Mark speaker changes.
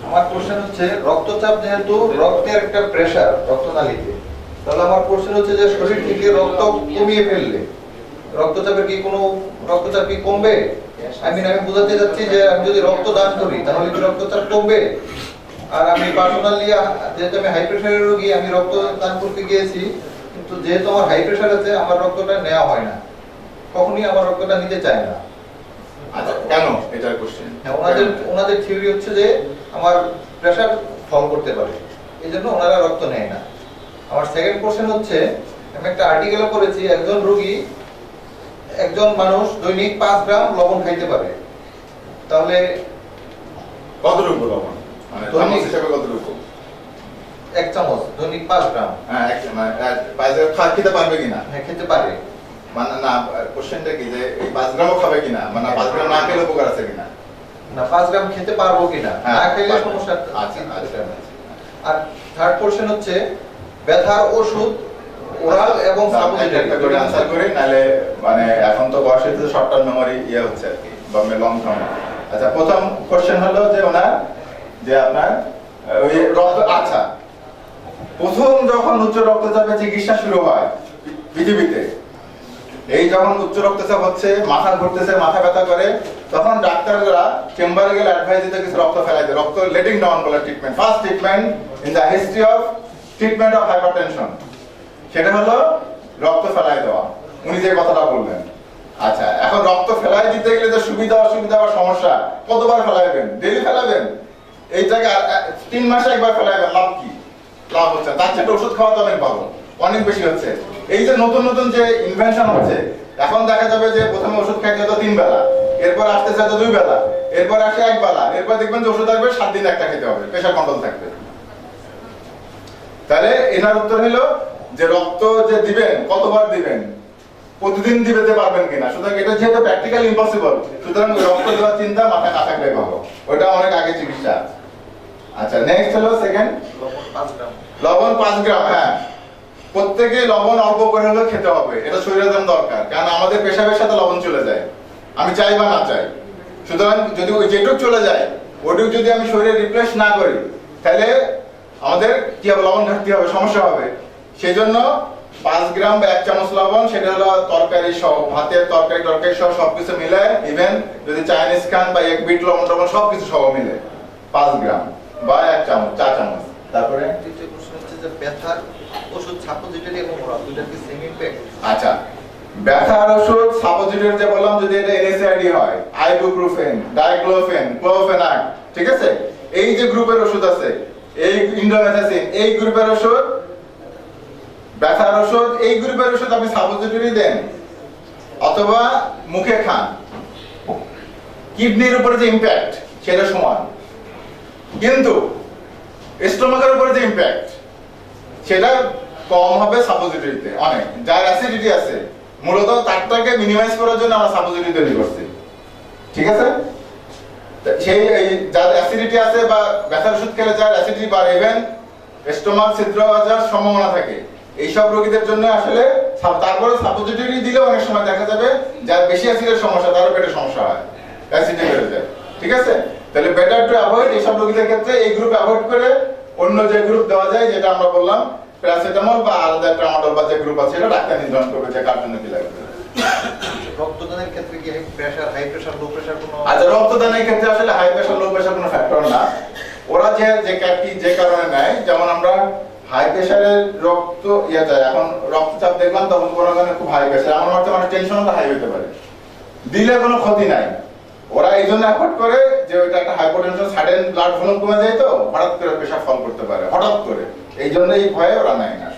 Speaker 1: আমার কোশ্চেন হচ্ছে রক্তচাপ যেহেতু রক্তের একটা প্রেসার রক্তনালীতে, তাহলে আমার কোশ্চেন হচ্ছে যে শরীর থেকে রক্ত কমিয়ে ফেললে রক্তচাপের কি কোনো রক্তচাপ কি কমবে? আমি বোঝাতে যাচ্ছি যে আমি যদি রক্ত দান করি তাহলে কি রক্তচাপ কমবে? আর আমি পার্সোনালি যেহেতু আমি হাই প্রেসারের রোগী, আমি রক্ত দান করতে গিয়েছি, কিন্তু যেহেতু আমার হাই প্রেসার আছে আমার রক্তটা নেওয়া হয় না, কখনই আমার রক্তটা নিতে চায় না।
Speaker 2: আচ্ছা, কেন এটার কোশ্চেন?
Speaker 1: ওনাদের থিওরি হচ্ছে যে আমার প্রেসার ফল করতে পারে, এই জন্য ওনারা রক্ত নেয় না। আমার সেকেন্ড কোশ্চেন হচ্ছে, আমি একটা আর্টিকেলে পড়েছি একজন মানুষ দৈনিক 5 গ্রাম লবণ খাইতে পারে, তাহলে
Speaker 2: কতটুকু লবণ মানে চামচ হিসেবে কতটুকু?
Speaker 1: 1 চামচ দৈনিক 5 গ্রাম।
Speaker 2: হ্যাঁ, খেতে পারবে কিনা?
Speaker 1: হ্যাঁ, খেতে পারে।
Speaker 2: মানে না, কোশ্চেনটা কি যে এই 5 গ্রামও খাবে কিনা, মানে 5 গ্রাম না খেলে উপকার আছে কিনা?
Speaker 1: না, 5 গ্রাম খেতে পারবো কিনা, না খেলে সমস্যা আছে। আর থার্ড কোশ্চেন হচ্ছে ব্যথার ওষুধ ওরাল এবং সাবলিটারি
Speaker 2: করে আনসার করি, নালে মানে এখন তো বয়সে তো শর্ট টার্ম মেমরি ইয়ে হচ্ছে আর কি, বা লং টার্ম। আচ্ছা, প্রথম কোশ্চেন হলো যে ওনার যে আপনার ওই আচ্ছা, প্রথম যখন উচ্চ রক্তচাপের চিকিৎসা শুরু হয় পৃথিবীতে, এই যখন উচ্চ রক্তচাপ হচ্ছে, মাথা ঘুরতেছে, মাথা ব্যথা করে, তখন ডাক্তাররা চেম্বারে গেলে অ্যাডভাইস দিতে কিছু রক্ত ফেলাইতে, রক্ত লেটিং ডাউন বলে treatment, first treatment in the history of treatment of hypertension, সেটা হলো রক্ত ফেলাই দেওয়া। উনি যে কথাটা বললেন। আচ্ছা, এখন রক্ত ফেলাই দিতে গেলে যে সুবিধা অসুবিধা বা সমস্যা, কতবার ফেলাইবেন? ডেইলি ফেলাবেন? এইটাকে 3 মাসে একবার ফেলাইবেন, লাভ কি? লাভ হচ্ছে তার চেয়ে ওষুধ খাওয়া তো অনেক ভালো, অনেক বেশি হচ্ছে। এই যে নতুন নতুন যে ইনভেনশন হচ্ছে, এখন দেখা যাবে যে প্রথমে ওষুধ খাইতে হতো 3 বেলা, এরপর আসতেছে হয়তো 2 বেলা, এরপর আসে 1 বেলা, এরপর দেখবেন যে ওষুধ আসবে 7 দিন একটা খেতে হবে, প্রেশার কন্ট্রোল থাকবে। তাহলে এনার উত্তর হলো যে রক্ত যে দিবেন কতবার দিবেন, প্রতিদিন দিতে পারবেন কিনা। সুতরাং এটা যেহেতু প্র্যাকটিক্যালি ইম্পসিবল, সুতরাং রক্ত দেওয়ার চিন্তা মাথায় না থাকলে ভালো, ওটা অনেক আগে চিকিৎসা। আচ্ছা, নেক্সট হলো সেকেন্ড, লবণ 5 গ্রাম। হ্যাঁ, প্রত্যেকে লবণ অল্প করে হলেও খেতে হবে, এটা শরীরের জন্য দরকার, কারণ আমাদের পেশাবের সাথে লবণ চলে যায়, আমি চাই বা না চাই। সুতরাং যদি ওই যেটুক চলে যায়, ওটুক যদি আমি শরীরে রিপ্লেস না করি, তাহলে আমাদের কি হবে, লবণ ঘাটতি হবে, সমস্যা হবে। সেই জন্য 5 গ্রাম বা 1 চামচ লবণ, সেটা হলো তরকারি সহ, ভাতের তরকারি সহ সবকিছু মিলে, ইভেন যদি চাইনিজ খান বা 1 বিট লবণ টবণ সবকিছু সহ মিলে 5 গ্রাম বা 1 চামচ, 4 চামচ। তারপরে
Speaker 1: তৃতীয় প্রশ্ন হচ্ছে যে ব্যথার ওষুধ সাপোজিটরি এবং ওরাল দুইটার কি সেম ইমপ্যাক্ট?
Speaker 2: আচ্ছা, ব্যথার ওষুধ সাপোজিটরি যে বললাম, যদি এটা NSAID হয়, আইবুপ্রোফেন, ডাইক্লোফেন, ক্লোফেনাক, ঠিক আছে, এই যে গ্রুপের ওষুধ আছে, এই ইন্ডোমেথাসিন, এই গ্রুপের ওষুধ, ব্যথার ওষুধ, এই গ্রুপের ওষুধ আপনি সাপোজিটরি দেন অথবা মুখে খান, কিডনির উপরে যে ইমপ্যাক্ট সেটা সমান, কিন্তু স্টোমাকের উপরে যে ইমপ্যাক্ট সেটা কম হবে সাপোজিটরিতে অনেক। যার অ্যাসিডিটি আছে, মূলত তারটাকে মিনিমাইজ করার জন্য আমরা সাপোজিটরি তৈরি করছি, ঠিক আছে। সেই যার অ্যাসিডিটি আছে বা ব্যথার ওষুধ খেলে যার অ্যাসিডিটি বাড়ে, ইভেন স্টোমাক ছিদ্র হওয়ার সম্ভাবনা থাকে, এইসব রোগীদের জন্য আসলে তারপরে সাপোজিটরি দিলেও অনেক সময় দেখা যাবে যার বেশি অ্যাসিডের সমস্যা, তারও পেটের সমস্যা হয়, অ্যাসিডি বেড়ে যায়, ঠিক আছে। তাহলে বেটার টু অ্যাভয়েড এইসব রোগীদের ক্ষেত্রে এই গ্রুপ অ্যাভয়েড করে অন্য যে গ্রুপ দেওয়া যায়, যেটা আমরা বললাম প্যারাসিটামল বা আলাদা ট্রামাডল বা যে গ্রুপ আছে, এটা ডাক্তার নির্ধারণ করবে যে কার জন্য কি লাগবে।
Speaker 1: রক্তদানের ক্ষেত্রে কি pressure, high pressure, low pressure কোনো?
Speaker 2: আচ্ছা, রক্তদানের ক্ষেত্রে আসলে হাই প্রেসার লো প্রেসার কোনো ফ্যাক্টর না। ওরা যে কারণে নেয়, যেমন আমরা হাই প্রেসারের রক্ত যায়, এখন রক্তচাপ দেখলাম তখন কোনো কারণে খুব হাই প্রেসার, আমার মতে মানে টেনশনটা হাই হতে পারে, দিলে কোনো ক্ষতি নাই। ওরা এই জন্য অ্যাফোর্ড করে যে ওইটা একটা হাইপোটেনশন, সাডেন ব্লাড ভলিউম কমে যায়, তো হঠাৎ করে প্রেসার ফল করতে পারে, হঠাৎ করে, এই জন্য এই ভয়ে ওরা নেয় না।